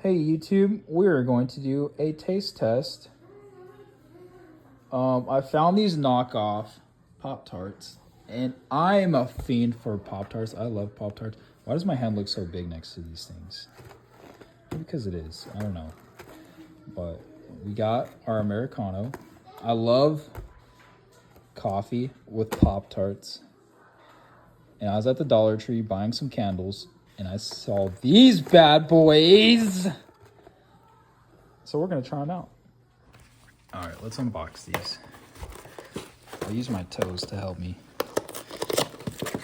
Hey YouTube, we're going to do a taste test. I found these knockoff Pop-Tarts, and I'm a fiend for Pop-Tarts. I love Pop-Tarts. Why does my hand look so big next to these things? Because it is. I don't know. But we got our Americano. I love coffee with Pop-Tarts. And I was at the Dollar Tree buying some candles, and I saw these bad boys. So we're gonna try them out. All right, let's unbox these. I'll use my toes to help me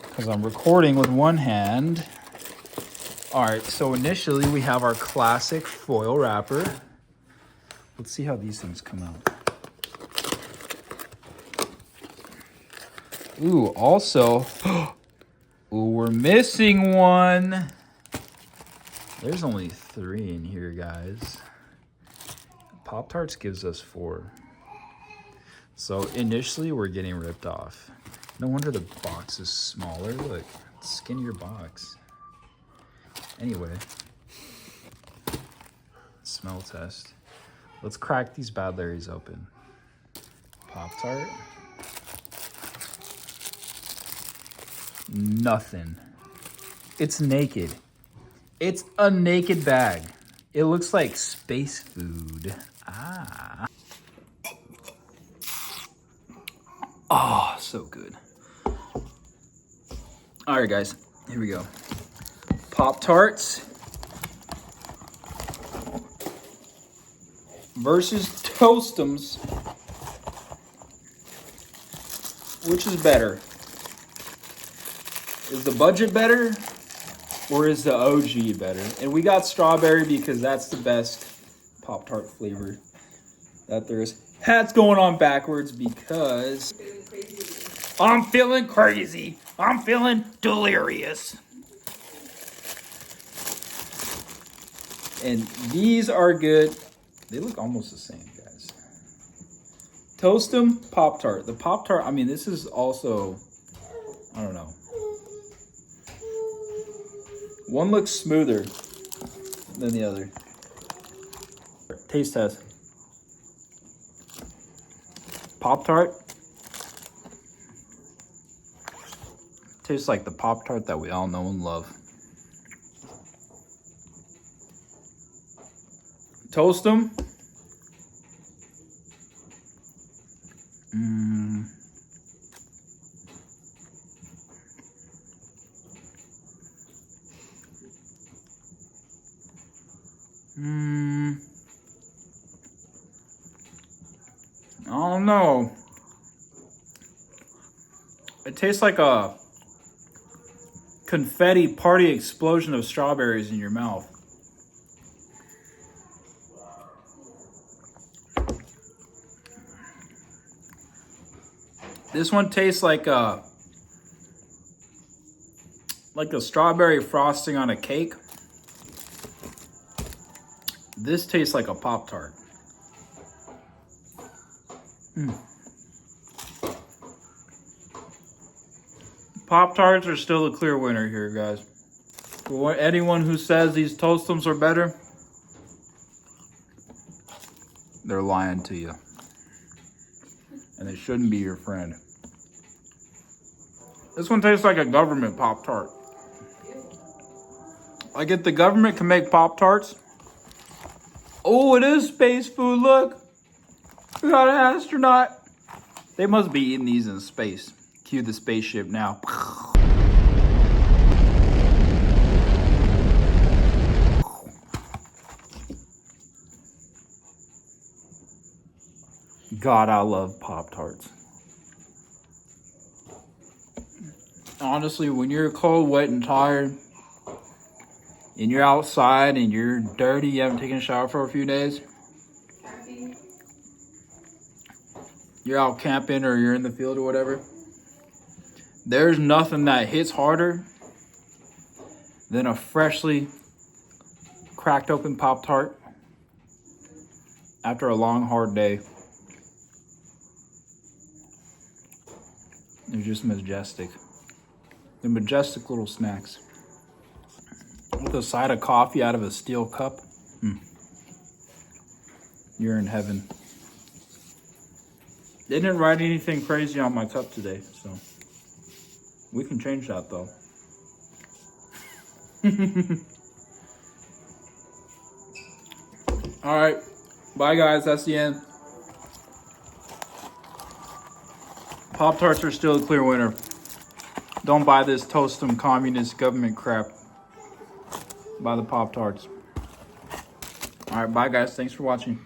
because I'm recording with one hand. All right, so initially we have our classic foil wrapper. Let's see how these things come out. Ooh, also, ooh, we're missing one. There's only 3 in here, guys. Pop-Tarts gives us 4. So initially we're getting ripped off. No wonder the box is smaller. Look, skinnier box. Anyway, smell test. Let's crack these bad Larrys open. Pop-Tart. Nothing. It's naked. It's a naked bag. It looks like space food. Ah. Oh, so good. All right, guys, here we go. Pop-Tarts versus Toastums. Which is better? Is the budget better or is the OG better? And we got strawberry because that's the best Pop-Tart flavor that there is. Hat's going on backwards because I'm feeling crazy. I'm feeling delirious. And these are good. They look almost the same, guys. Toastum, Pop-Tart. The Pop-Tart, I mean, this is also, I don't know. One looks smoother than the other. Taste test. Pop-Tart. Tastes like the Pop-Tart that we all know and love. Toastum. I don't know. It tastes like a confetti party explosion of strawberries in your mouth. This one tastes like a strawberry frosting on a cake. This tastes like a Pop-Tart. Pop-Tarts are still the clear winner here, guys. For anyone who says these Toastums are better, they're lying to you. And they shouldn't be your friend. This one tastes like a government Pop-Tart. Like if the government can make Pop-Tarts. Oh, it is space food, look. We got an astronaut. They must be eating these in space. Cue the spaceship now. God, I love Pop-Tarts. Honestly, when you're cold, wet, and tired, and you're outside and you're dirty, you haven't taken a shower for a few days, you're out camping or you're in the field or whatever, there's nothing that hits harder than a freshly cracked open Pop-Tart after a long, hard day. They're just majestic. They're majestic little snacks. With a side of coffee out of a steel cup. You're in heaven. They didn't write anything crazy on my cup today, so we can change that though. All right, bye guys. That's the end. Pop-Tarts are still a clear winner. Don't buy this toast them communist government crap. Buy the Pop-Tarts. All right, bye guys. Thanks for watching.